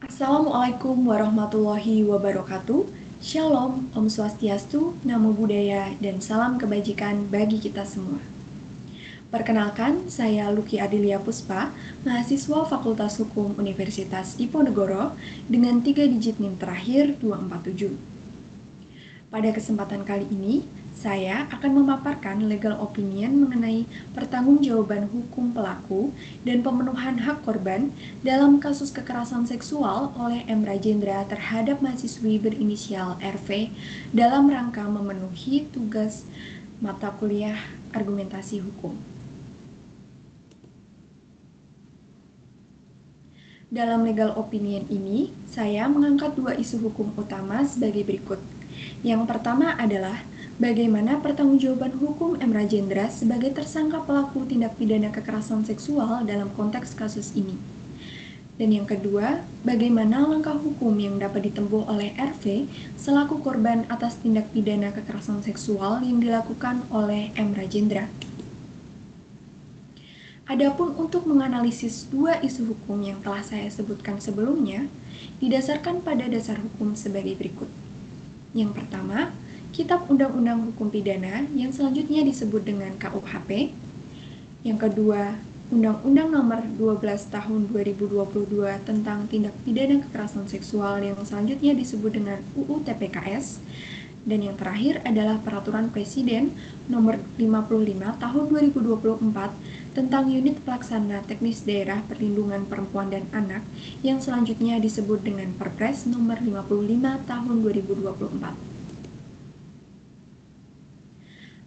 Assalamualaikum warahmatullahi wabarakatuh. Shalom, Om Swastiastu, Namo Buddhaya, dan salam kebajikan bagi kita semua. Perkenalkan, saya Luki Adilia Puspa, mahasiswa Fakultas Hukum Universitas Diponegoro dengan 3 digit NIM terakhir 247. Pada kesempatan kali ini, saya akan memaparkan legal opinion mengenai pertanggungjawaban hukum pelaku dan pemenuhan hak korban dalam kasus kekerasan seksual oleh M. Rajendra terhadap mahasiswi berinisial RV dalam rangka memenuhi tugas mata kuliah argumentasi hukum. Dalam legal opinion ini, saya mengangkat dua isu hukum utama sebagai berikut. Yang pertama adalah bagaimana pertanggungjawaban hukum M. Rajendra sebagai tersangka pelaku tindak pidana kekerasan seksual dalam konteks kasus ini. Dan yang kedua, bagaimana langkah hukum yang dapat ditempuh oleh RV selaku korban atas tindak pidana kekerasan seksual yang dilakukan oleh M. Rajendra. Adapun untuk menganalisis dua isu hukum yang telah saya sebutkan sebelumnya, didasarkan pada dasar hukum sebagai berikut. Yang pertama, Kitab Undang-Undang Hukum Pidana yang selanjutnya disebut dengan KUHP. Yang kedua, Undang-Undang Nomor 12 Tahun 2022 tentang Tindak Pidana Kekerasan Seksual yang selanjutnya disebut dengan UU TPKS. Dan yang terakhir adalah Peraturan Presiden Nomor 55 Tahun 2024 tentang Unit Pelaksana Teknis Daerah Perlindungan Perempuan dan Anak yang selanjutnya disebut dengan Perpres Nomor 55 Tahun 2024.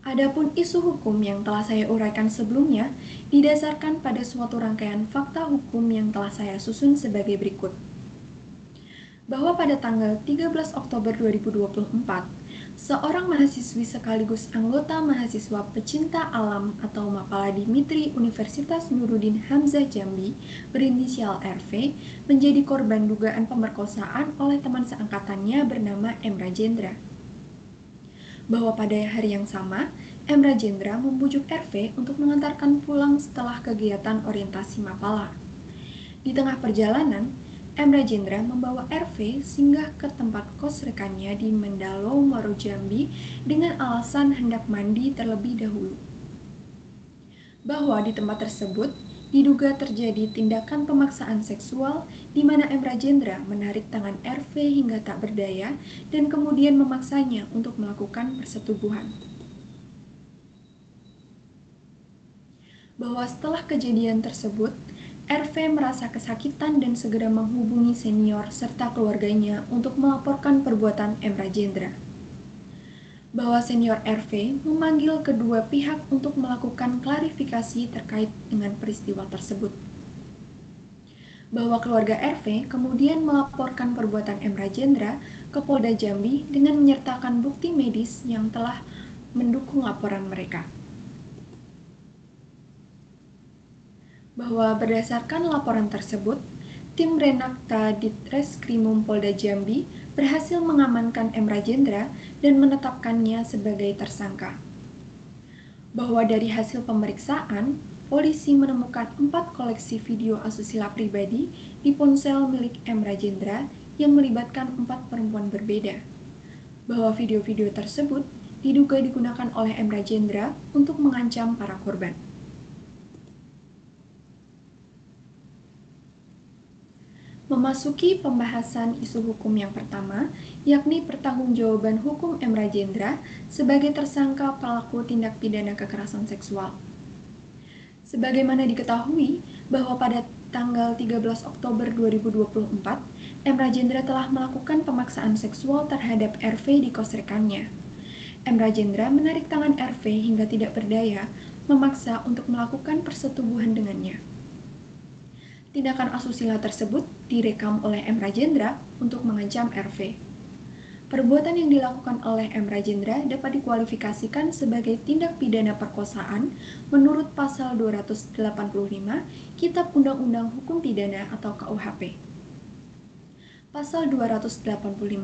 Adapun isu hukum yang telah saya uraikan sebelumnya didasarkan pada suatu rangkaian fakta hukum yang telah saya susun sebagai berikut. Bahwa pada tanggal 13 Oktober 2024, seorang mahasiswi sekaligus anggota mahasiswa pecinta alam atau Mapala Dimitri Universitas Nuruddin Hamzah Jambi berinisial RV menjadi korban dugaan pemerkosaan oleh teman seangkatannya bernama M. Rajendra. Bahwa pada hari yang sama, M. Rajendra membujuk RV untuk mengantarkan pulang setelah kegiatan orientasi Mapala. Di tengah perjalanan, M. Rajendra membawa RV singgah ke tempat kos rekannya di Mendalo, Muaro Jambi dengan alasan hendak mandi terlebih dahulu. Bahwa di tempat tersebut diduga terjadi tindakan pemaksaan seksual di mana M. Rajendra menarik tangan RV hingga tak berdaya dan kemudian memaksanya untuk melakukan persetubuhan. Bahwa setelah kejadian tersebut, RV merasa kesakitan dan segera menghubungi senior serta keluarganya untuk melaporkan perbuatan M. Rajendra. Bahwa senior RV memanggil kedua pihak untuk melakukan klarifikasi terkait dengan peristiwa tersebut. Bahwa keluarga RV kemudian melaporkan perbuatan M. Rajendra ke Polda Jambi dengan menyertakan bukti medis yang telah mendukung laporan mereka. Bahwa berdasarkan laporan tersebut, tim Renakta Ditreskrimum Polda Jambi berhasil mengamankan M. Rajendra dan menetapkannya sebagai tersangka. Bahwa dari hasil pemeriksaan, polisi menemukan 4 koleksi video asusila pribadi di ponsel milik M. Rajendra yang melibatkan 4 perempuan berbeda. Bahwa video-video tersebut diduga digunakan oleh M. Rajendra untuk mengancam para korban. Memasuki pembahasan isu hukum yang pertama, yakni pertanggungjawaban hukum M. Rajendra sebagai tersangka pelaku tindak pidana kekerasan seksual. Sebagaimana diketahui bahwa pada tanggal 13 Oktober 2024, M. Rajendra telah melakukan pemaksaan seksual terhadap RV di kos rekannya. M. Rajendra menarik tangan RV hingga tidak berdaya, memaksa untuk melakukan persetubuhan dengannya. Tindakan asusila tersebut direkam oleh M. Rajendra untuk mengancam RV. Perbuatan yang dilakukan oleh M. Rajendra dapat dikualifikasikan sebagai tindak pidana perkosaan menurut pasal 285 Kitab Undang-Undang Hukum Pidana atau KUHP. Pasal 285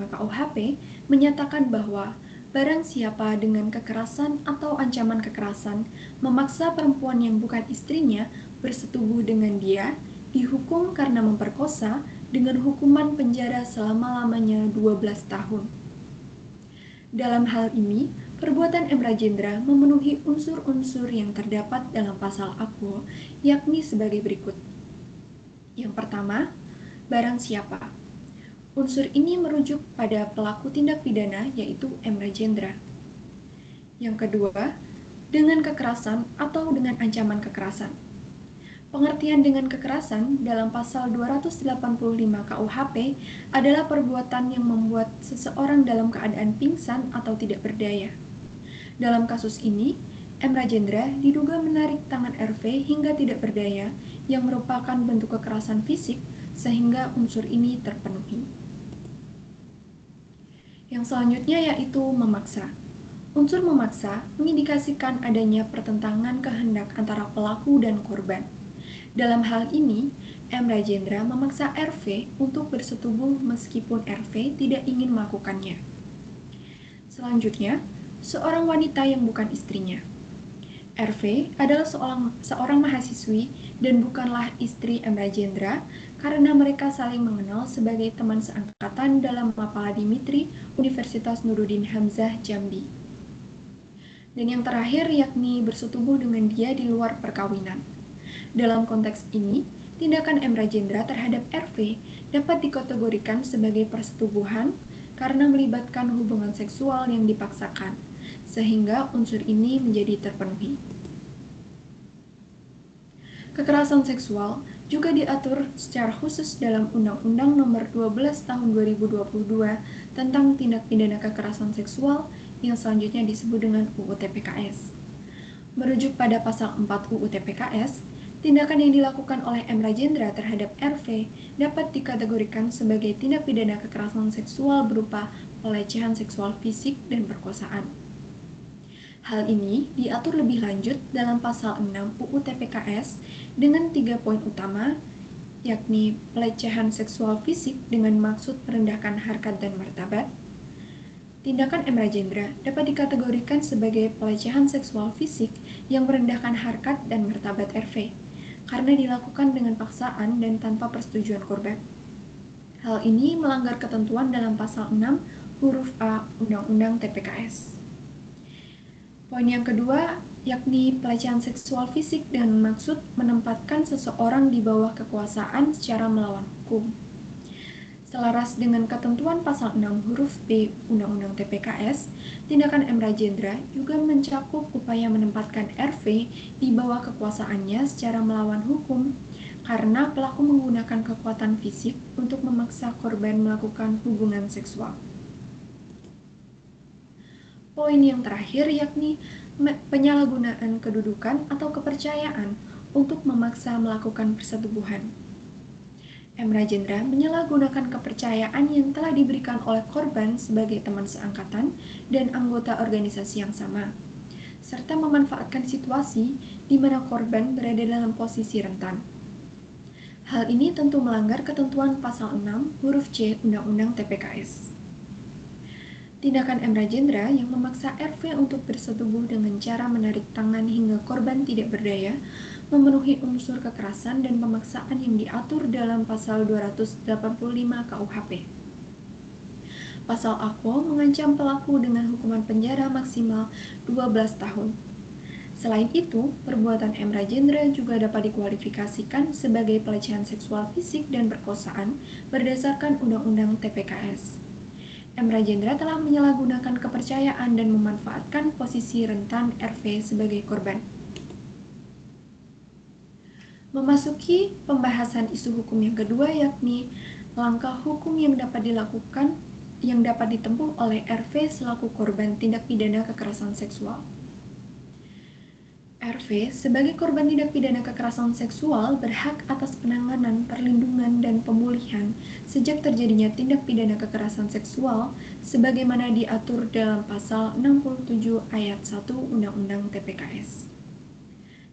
KUHP menyatakan bahwa barang siapa dengan kekerasan atau ancaman kekerasan memaksa perempuan yang bukan istrinya bersetubuh dengan dia, dihukum karena memperkosa dengan hukuman penjara selama-lamanya 12 tahun. Dalam hal ini, perbuatan M. Rajendra memenuhi unsur-unsur yang terdapat dalam pasal Akwo, yakni sebagai berikut. Yang pertama, barang siapa. Unsur ini merujuk pada pelaku tindak pidana, yaitu M. Rajendra. Yang kedua, dengan kekerasan atau dengan ancaman kekerasan. Pengertian dengan kekerasan dalam pasal 285 KUHP adalah perbuatan yang membuat seseorang dalam keadaan pingsan atau tidak berdaya. Dalam kasus ini, M. Rajendra diduga menarik tangan RV hingga tidak berdaya, yang merupakan bentuk kekerasan fisik, sehingga unsur ini terpenuhi. Yang selanjutnya yaitu memaksa. Unsur memaksa mengindikasikan adanya pertentangan kehendak antara pelaku dan korban. Dalam hal ini, M. Rajendra memaksa RV untuk bersetubuh meskipun RV tidak ingin melakukannya. Selanjutnya, seorang wanita yang bukan istrinya. RV adalah seorang mahasiswi dan bukanlah istri M. Rajendra karena mereka saling mengenal sebagai teman seangkatan dalam Mapala Dimitri, Universitas Nuruddin Hamzah, Jambi. Dan yang terakhir yakni bersetubuh dengan dia di luar perkawinan. Dalam konteks ini, tindakan M. Rajendra terhadap RV dapat dikategorikan sebagai persetubuhan karena melibatkan hubungan seksual yang dipaksakan, sehingga unsur ini menjadi terpenuhi. Kekerasan seksual juga diatur secara khusus dalam Undang-Undang Nomor 12 Tahun 2022 tentang tindak pidana kekerasan seksual yang selanjutnya disebut dengan UU TPKS. Merujuk pada pasal 4 UU TPKS, tindakan yang dilakukan oleh M. Rajendra terhadap RV dapat dikategorikan sebagai tindak pidana kekerasan seksual berupa pelecehan seksual fisik dan perkosaan. Hal ini diatur lebih lanjut dalam pasal 6 UU TPKS dengan 3 poin utama, yakni pelecehan seksual fisik dengan maksud merendahkan harkat dan martabat. Tindakan M. Rajendra dapat dikategorikan sebagai pelecehan seksual fisik yang merendahkan harkat dan martabat RV, karena dilakukan dengan paksaan dan tanpa persetujuan korban. Hal ini melanggar ketentuan dalam pasal 6 huruf A Undang-Undang TPKS. Poin yang kedua, yakni pelecehan seksual fisik dengan maksud menempatkan seseorang di bawah kekuasaan secara melawan hukum. Selaras dengan ketentuan pasal 6 huruf B Undang-Undang TPKS, tindakan M. Rajendra juga mencakup upaya menempatkan RV di bawah kekuasaannya secara melawan hukum, karena pelaku menggunakan kekuatan fisik untuk memaksa korban melakukan hubungan seksual. Poin yang terakhir yakni penyalahgunaan kedudukan atau kepercayaan untuk memaksa melakukan persetubuhan. M. Rajendra menyalahgunakan kepercayaan yang telah diberikan oleh korban sebagai teman seangkatan dan anggota organisasi yang sama, serta memanfaatkan situasi di mana korban berada dalam posisi rentan. Hal ini tentu melanggar ketentuan pasal 6 huruf C Undang-Undang TPKS. Tindakan M. Rajendra yang memaksa RV untuk bersetubuh dengan cara menarik tangan hingga korban tidak berdaya memenuhi unsur kekerasan dan pemaksaan yang diatur dalam pasal 285 KUHP. Pasal Akwo mengancam pelaku dengan hukuman penjara maksimal 12 tahun. Selain itu, perbuatan M. Rajendra juga dapat dikualifikasikan sebagai pelecehan seksual fisik dan perkosaan berdasarkan Undang-Undang TPKS. M. Rajendra telah menyalahgunakan kepercayaan dan memanfaatkan posisi rentan RV sebagai korban. Memasuki pembahasan isu hukum yang kedua, yakni langkah hukum yang dapat ditempuh oleh RV selaku korban tindak pidana kekerasan seksual. RV sebagai korban tindak pidana kekerasan seksual berhak atas penanganan, perlindungan, dan pemulihan sejak terjadinya tindak pidana kekerasan seksual sebagaimana diatur dalam pasal 67 ayat 1 Undang-Undang TPKS.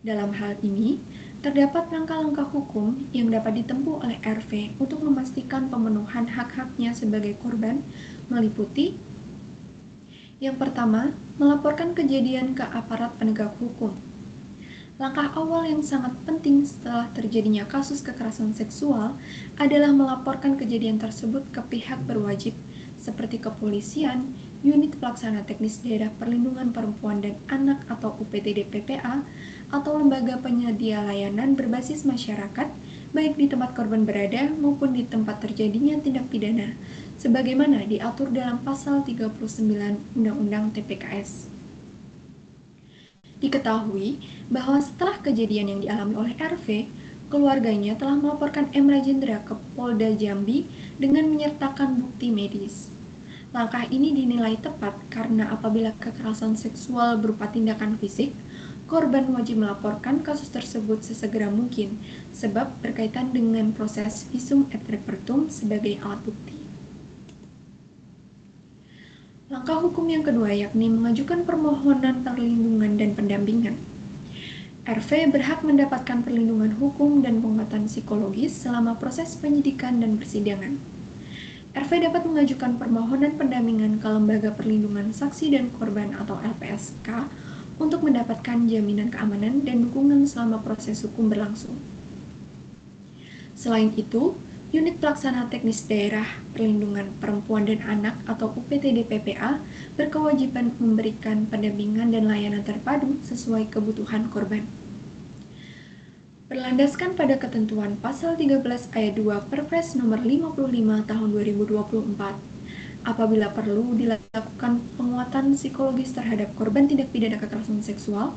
Dalam hal ini, terdapat langkah-langkah hukum yang dapat ditempuh oleh RV untuk memastikan pemenuhan hak-haknya sebagai korban meliputi: yang pertama, melaporkan kejadian ke aparat penegak hukum. Langkah awal yang sangat penting setelah terjadinya kasus kekerasan seksual adalah melaporkan kejadian tersebut ke pihak berwajib, seperti kepolisian, unit pelaksana teknis daerah perlindungan perempuan dan anak atau UPTD-PPA, atau lembaga penyedia layanan berbasis masyarakat, baik di tempat korban berada maupun di tempat terjadinya tindak pidana, sebagaimana diatur dalam pasal 39 Undang-Undang TPKS. Diketahui bahwa setelah kejadian yang dialami oleh RV, keluarganya telah melaporkan M. Rajendra ke Polda Jambi dengan menyertakan bukti medis. Langkah ini dinilai tepat karena apabila kekerasan seksual berupa tindakan fisik, korban wajib melaporkan kasus tersebut sesegera mungkin, sebab berkaitan dengan proses visum et repertum sebagai alat bukti. Langkah hukum yang kedua yakni mengajukan permohonan perlindungan dan pendampingan. RV berhak mendapatkan perlindungan hukum dan penguatan psikologis selama proses penyidikan dan persidangan. RV dapat mengajukan permohonan pendampingan ke Lembaga Perlindungan Saksi dan Korban atau LPSK untuk mendapatkan jaminan keamanan dan dukungan selama proses hukum berlangsung. Selain itu, Unit Pelaksana Teknis Daerah Perlindungan Perempuan dan Anak atau UPTD-PPA berkewajiban memberikan pendampingan dan layanan terpadu sesuai kebutuhan korban. Berlandaskan pada ketentuan Pasal 13 Ayat 2 Perpres Nomor 55 Tahun 2024, apabila perlu dilakukan penguatan psikologis terhadap korban tindak pidana kekerasan seksual,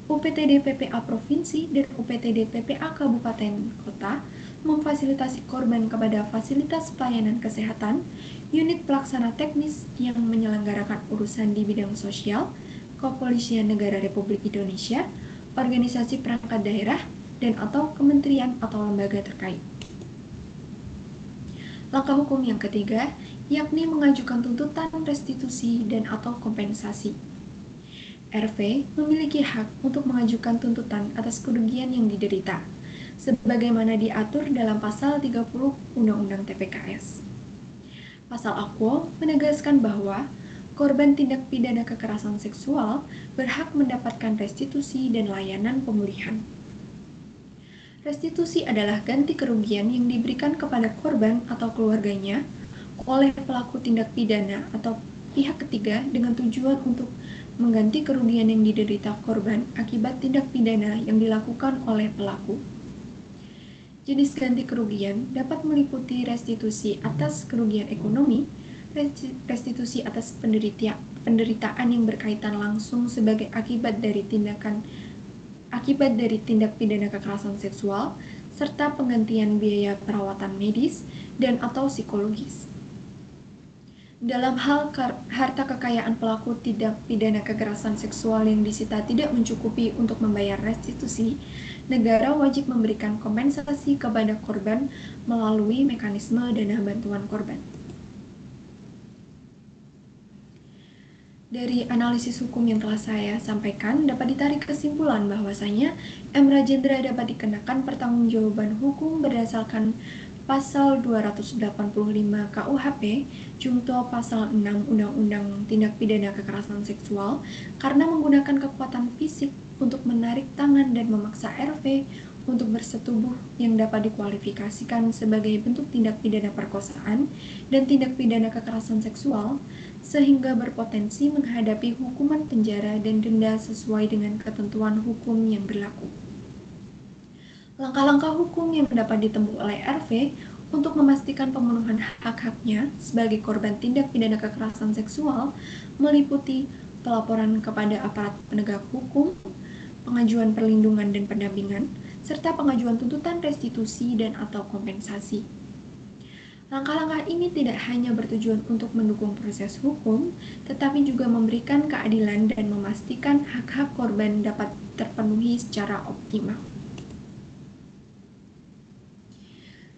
UPTD-PPA Provinsi dan UPTD-PPA Kabupaten Kota memfasilitasi korban kepada fasilitas pelayanan kesehatan, unit pelaksana teknis yang menyelenggarakan urusan di bidang sosial, Kepolisian Negara Republik Indonesia, organisasi perangkat daerah, dan atau kementerian atau lembaga terkait. Langkah hukum yang ketiga, yakni mengajukan tuntutan restitusi dan atau kompensasi. RV memiliki hak untuk mengajukan tuntutan atas kerugian yang diderita, sebagaimana diatur dalam Pasal 30 Undang-Undang TPKS. Pasal Aquo menegaskan bahwa korban tindak pidana kekerasan seksual berhak mendapatkan restitusi dan layanan pemulihan. Restitusi adalah ganti kerugian yang diberikan kepada korban atau keluarganya oleh pelaku tindak pidana atau pihak ketiga dengan tujuan untuk mengganti kerugian yang diderita korban akibat tindak pidana yang dilakukan oleh pelaku. Jenis ganti kerugian dapat meliputi restitusi atas kerugian ekonomi, restitusi atas penderitaan yang berkaitan langsung sebagai akibat dari tindak pidana kekerasan seksual, serta penggantian biaya perawatan medis dan atau psikologis. Dalam hal harta kekayaan pelaku tindak pidana kekerasan seksual yang disita tidak mencukupi untuk membayar restitusi, negara wajib memberikan kompensasi kepada korban melalui mekanisme dana bantuan korban. Dari analisis hukum yang telah saya sampaikan, dapat ditarik kesimpulan bahwasanya M. Rajendra dapat dikenakan pertanggungjawaban hukum berdasarkan Pasal 285 KUHP, Junto Pasal 6 Undang-Undang Tindak Pidana Kekerasan Seksual karena menggunakan kekuatan fisik untuk menarik tangan dan memaksa RV untuk bersetubuh yang dapat dikualifikasikan sebagai bentuk tindak pidana perkosaan dan tindak pidana kekerasan seksual, sehingga berpotensi menghadapi hukuman penjara dan denda sesuai dengan ketentuan hukum yang berlaku. Langkah-langkah hukum yang dapat ditempuh oleh RV untuk memastikan pemenuhan hak-haknya sebagai korban tindak pidana kekerasan seksual meliputi pelaporan kepada aparat penegak hukum, pengajuan perlindungan dan pendampingan, serta pengajuan tuntutan restitusi dan atau kompensasi. Langkah-langkah ini tidak hanya bertujuan untuk mendukung proses hukum, tetapi juga memberikan keadilan dan memastikan hak-hak korban dapat terpenuhi secara optimal.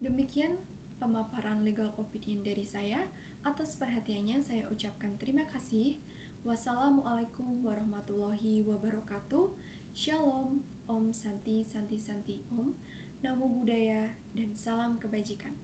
Demikian pemaparan legal opinion dari saya. Atas perhatiannya saya ucapkan terima kasih. Wassalamualaikum warahmatullahi wabarakatuh. Shalom, Om Santi Santi Santi Om. Namo Buddhaya dan salam kebajikan.